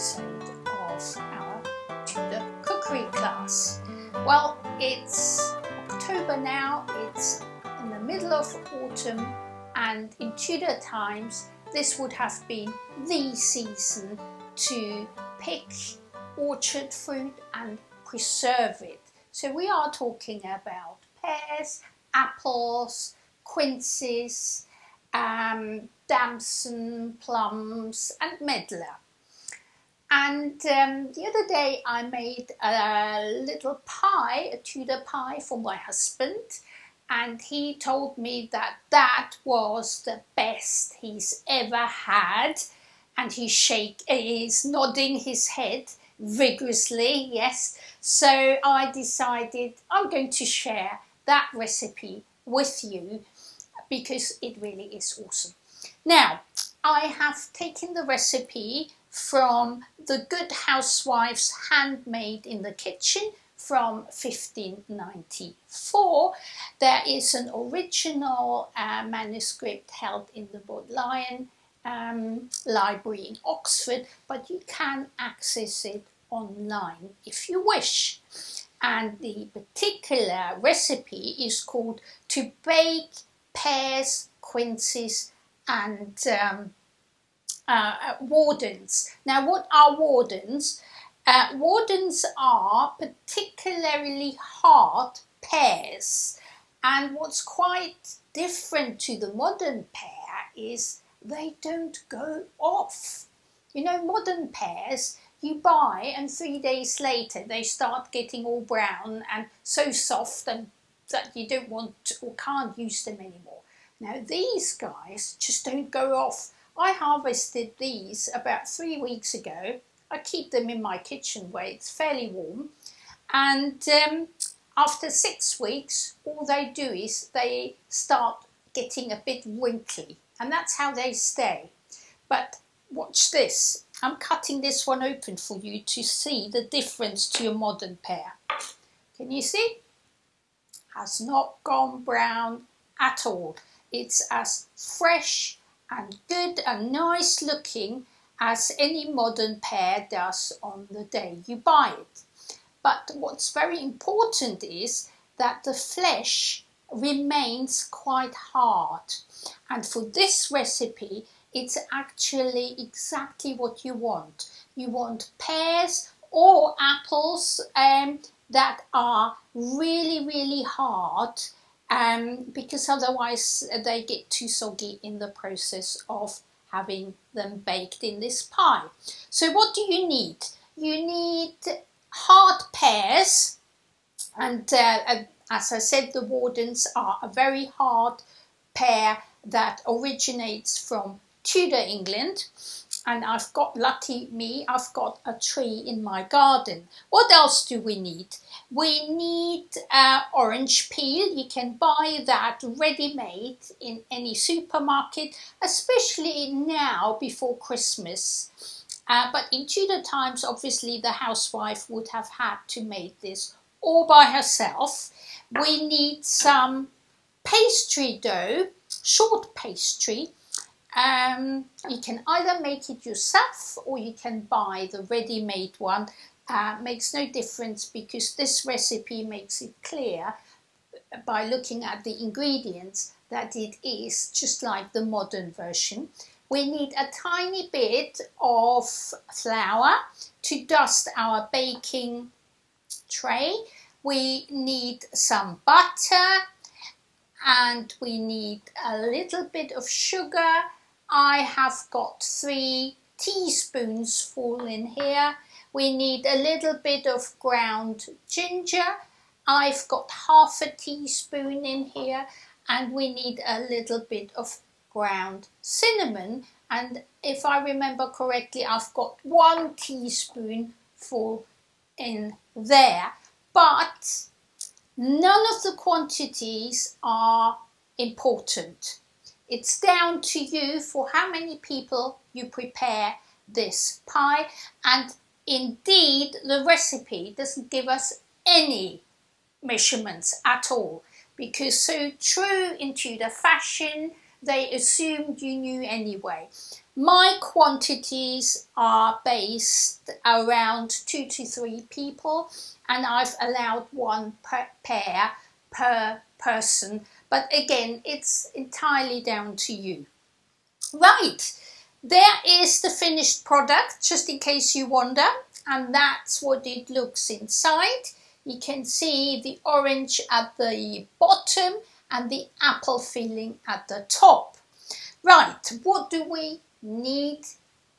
episode of our Tudor cookery class. Well, it's October now, it's in the middle of autumn, and in Tudor times this would have been the season to pick orchard fruit and preserve it. So we are talking about pears, apples, quinces, damson, plums and medlar. And the other day I made a little pie, a Tudor pie for my husband, and he told me that that was the best he's ever had, and he's nodding his head vigorously, yes. So I decided I'm going to share that recipe with you because it really is awesome. Now, I have taken the recipe from the Good Housewife's Handmade in the Kitchen from 1594. There is an original manuscript held in the Boleyn Library in Oxford, but you can access it online if you wish. And the particular recipe is called To Bake Pears, Quinces and Wardens. Now, what are Wardens? Wardens are particularly hard pears, and what's quite different to the modern pear is they don't go off. You know, modern pears you buy and 3 days later they start getting all brown and so soft and that you don't want or can't use them anymore. Now these guys just don't go off. I harvested these about 3 weeks ago. I keep them in my kitchen where it's fairly warm, and after 6 weeks all they do is they start getting a bit wrinkly, and that's how they stay. But watch this. I'm cutting this one open for you to see the difference to a modern pear. Can you see? Has not gone brown at all. It's as fresh and good and nice looking as any modern pear does on the day you buy it. But what's very important is that the flesh remains quite hard. And for this recipe, it's actually exactly what you want. You want pears or apples that are really, really hard, because otherwise they get too soggy in the process of having them baked in this pie. So what do you need? You need hard pears, and as I said, the Wardens are a very hard pear that originates from Tudor England, and I've got, lucky me, I've got a tree in my garden. What else do we need? We need orange peel. You can buy that ready-made in any supermarket, especially now before Christmas. But in Tudor times, obviously, the housewife would have had to make this all by herself. We need some pastry dough, short pastry. You can either make it yourself or you can buy the ready-made one. Makes no difference because this recipe makes it clear by looking at the ingredients that it is just like the modern version. We need a tiny bit of flour to dust our baking tray. We need some butter and we need a little bit of sugar. I have got 3 teaspoons full in here. We need a little bit of ground ginger. I've got half a teaspoon in here, and we need a little bit of ground cinnamon. And if I remember correctly, I've got 1 teaspoon full in there. But none of the quantities are important. It's down to you for how many people you prepare this pie, and indeed the recipe doesn't give us any measurements at all, because so true in Tudor fashion they assumed you knew anyway. My quantities are based around 2 to 3 people, and I've allowed one per pair per person. But again, it's entirely down to you. Right, there is the finished product, just in case you wonder, and that's what it looks inside. You can see the orange at the bottom and the apple filling at the top. Right, what do we need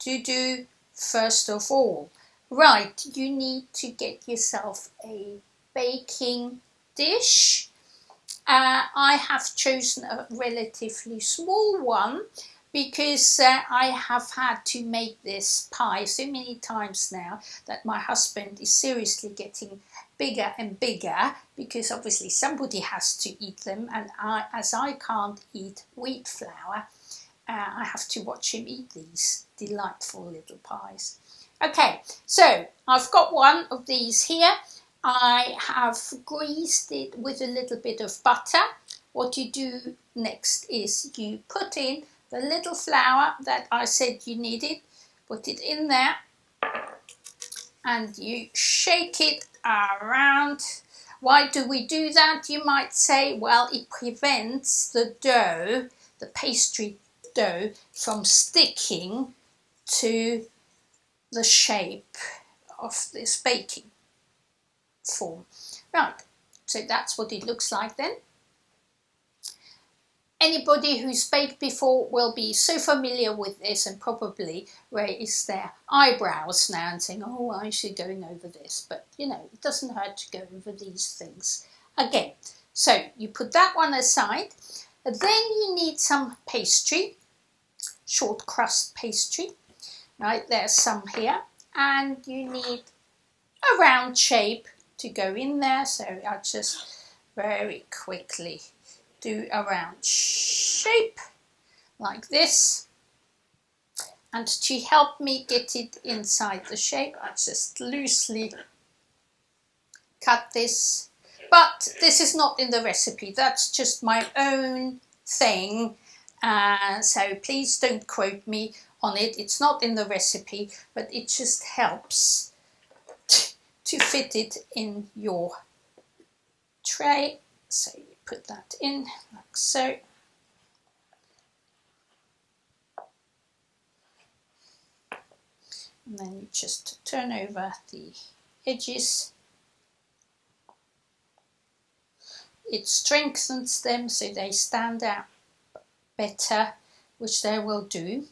to do first of all? Right, you need to get yourself a baking dish. I have chosen a relatively small one because I have had to make this pie so many times now that my husband is seriously getting bigger and bigger, because obviously somebody has to eat them, and as I can't eat wheat flour, I have to watch him eat these delightful little pies. Okay, so I've got one of these here. I have greased it with a little bit of butter. What you do next is you put in the little flour that I said you needed, put it in there, and you shake it around. Why do we do that? You might say, well, it prevents the dough, the pastry dough, from sticking to the shape of this baking form. Right, so that's what it looks like then. Anybody who's baked before will be so familiar with this and probably raise their eyebrows now and saying, oh, why is she going over this? But you know, it doesn't hurt to go over these things again. So you put that one aside. Then you need some pastry, short crust pastry. Right, there's some here, and you need a round shape to go in there. So I'll just very quickly do a round shape like this, and to help me get it inside the shape, I just loosely cut this, but this is not in the recipe, that's just my own thing, so please don't quote me on it. It's not in the recipe, but it just helps to fit it in your tray. So you put that in like so. And then you just turn over the edges. It strengthens them so they stand out better, which they will do.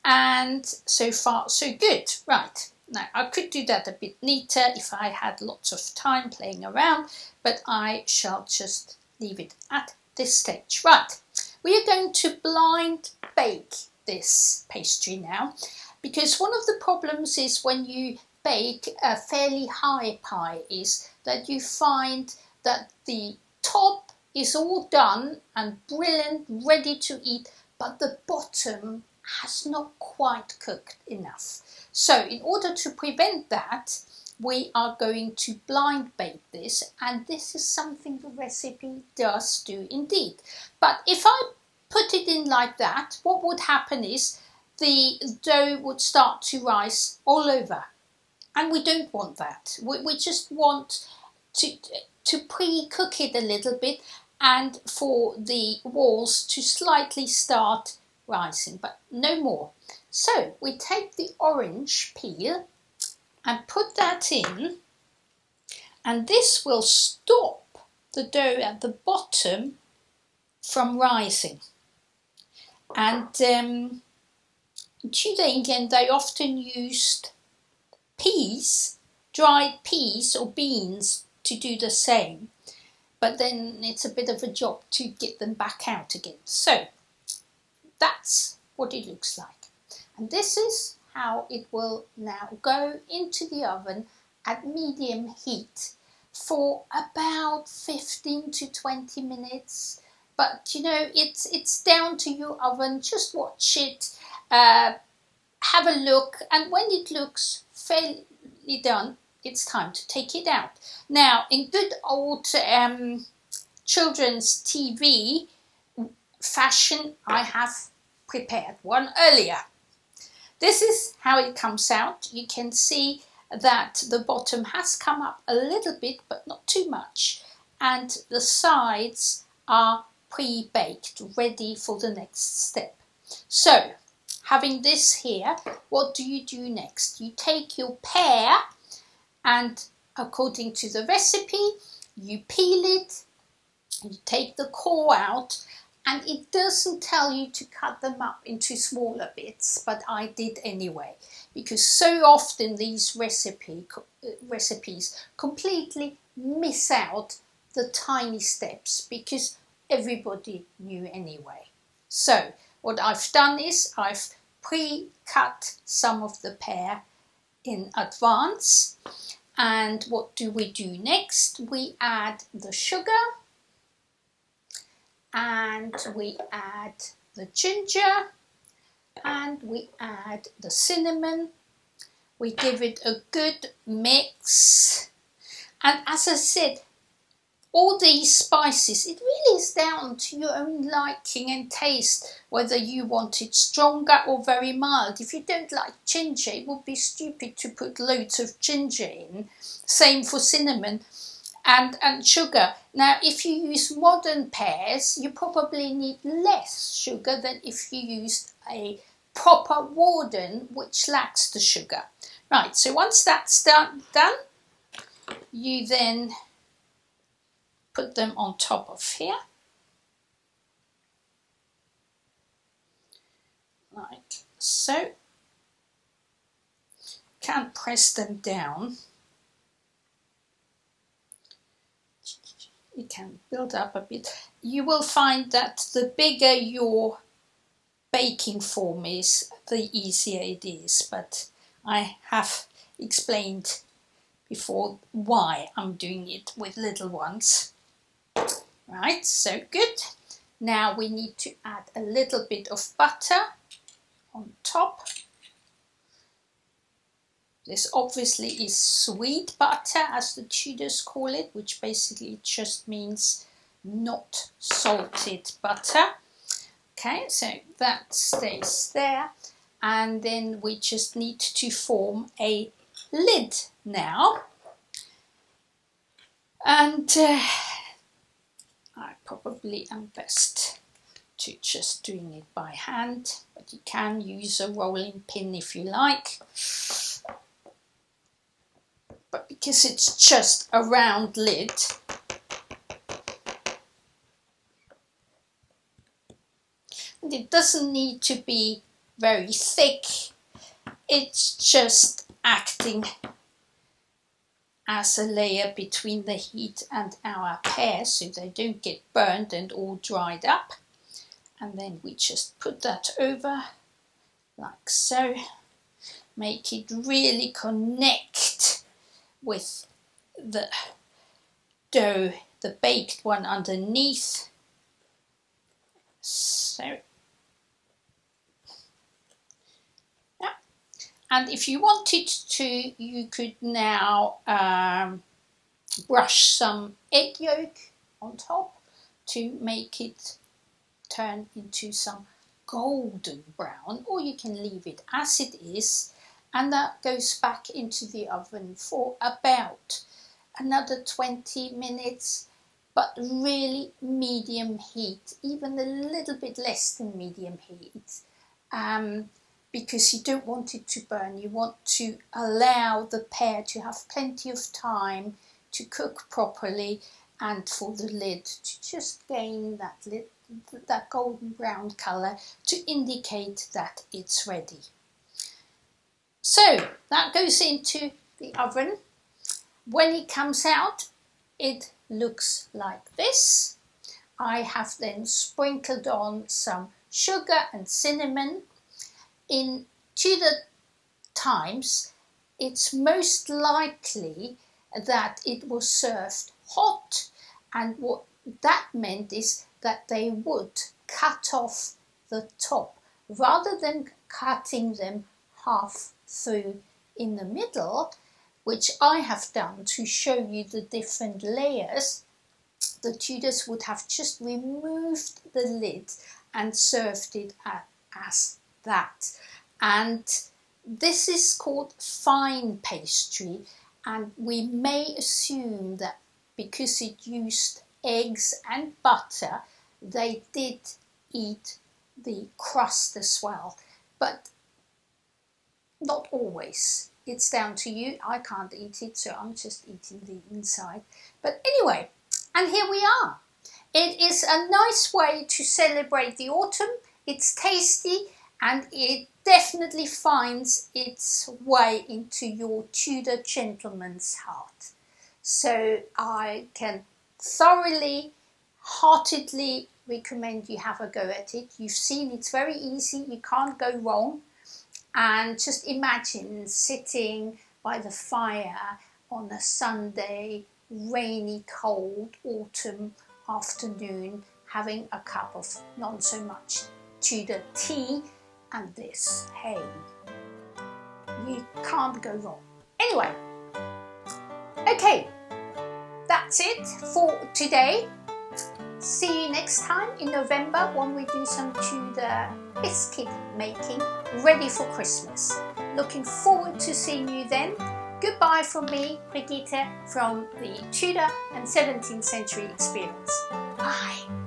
And so far so good. Right, now I could do that a bit neater if I had lots of time playing around, but I shall just leave it at this stage. Right, we are going to blind bake this pastry now, because one of the problems is when you bake a fairly high pie is that you find that the top is all done and brilliant, ready to eat, but the bottom has not quite cooked enough. So in order to prevent that, we are going to blind bake this, and this is something the recipe does do indeed. But if I put it in like that, what would happen is the dough would start to rise all over, and we don't want that. We just want to pre-cook it a little bit and for the walls to slightly start rising, but no more. So we take the orange peel and put that in, and this will stop the dough at the bottom from rising. And in Tudor England they often used peas, dried peas or beans, to do the same, but then it's a bit of a job to get them back out again. So that's what it looks like, and this is how it will now go into the oven at medium heat for about 15 to 20 minutes. But you know, it's down to your oven. Just watch it, have a look, and when it looks fairly done, it's time to take it out. Now, in good old children's TV fashion, I have prepared one earlier. this is how it comes out. You can see that the bottom has come up a little bit, but not too much, and the sides are pre-baked, ready for the next step. So, having this here, what do you do next? You take your pear and, according to the recipe, you peel it, you take the core out, and it doesn't tell you to cut them up into smaller bits, but I did anyway, because so often these recipes completely miss out the tiny steps because everybody knew anyway. So what I've done is I've pre-cut some of the pear in advance, and what do we do next? We add the sugar, and we add the ginger, and we add the cinnamon. We give it a good mix, and as I said, all these spices, it really is down to your own liking and taste, whether you want it stronger or very mild. If you don't like ginger, it would be stupid to put loads of ginger in. Same for cinnamon and sugar. Now, if you use modern pears, you probably need less sugar than if you used a proper Warden, which lacks the sugar. Right, so once that's done, you then put them on top of here. Like so. Can't press them down. It can build up a bit. You will find that the bigger your baking form is, the easier it is, but I have explained before why I'm doing it with little ones. Right, so good. Now we need to add a little bit of butter on top. This obviously is sweet butter, as the Tudors call it, which basically just means not salted butter. Okay, so that stays there. And then we just need to form a lid now. And I probably am best to just doing it by hand, but you can use a rolling pin if you like. But because it's just a round lid, and it doesn't need to be very thick, it's just acting as a layer between the heat and our pears so they don't get burned and all dried up. And then we just put that over like so, make it really connect with the dough, the baked one underneath. So, yeah. And if you wanted to, you could now brush some egg yolk on top to make it turn into some golden brown, or you can leave it as it is, and that goes back into the oven for about another 20 minutes, but really medium heat, even a little bit less than medium heat, because you don't want it to burn. You want to allow the pear to have plenty of time to cook properly, and for the lid to just gain that golden brown colour to indicate that it's ready. So that goes into the oven. When it comes out, it looks like this. I have then sprinkled on some sugar and cinnamon. In Tudor times, it's most likely that it was served hot, and what that meant is that they would cut off the top rather than cutting them half through in the middle, which I have done to show you the different layers. The Tudors would have just removed the lid and served it as that. And This is called fine pastry, and we may assume that because it used eggs and butter, they did eat the crust as well, but not always. It's down to you. I can't eat it, so I'm just eating the inside. But anyway, and here we are. It is a nice way to celebrate the autumn. It's tasty and it definitely finds its way into your Tudor gentleman's heart. So I can thoroughly, heartedly recommend you have a go at it. You've seen it's very easy, you can't go wrong. And just imagine sitting by the fire on a Sunday, rainy, cold autumn afternoon, having a cup of not so much Tudor tea and this. Hey, you can't go wrong. Anyway, okay, that's it for today. See you next time in November when we do some Tudor biscuit making ready for Christmas. Looking forward to seeing you then. Goodbye from me, Brigitte, from the Tudor and 17th century experience. Bye.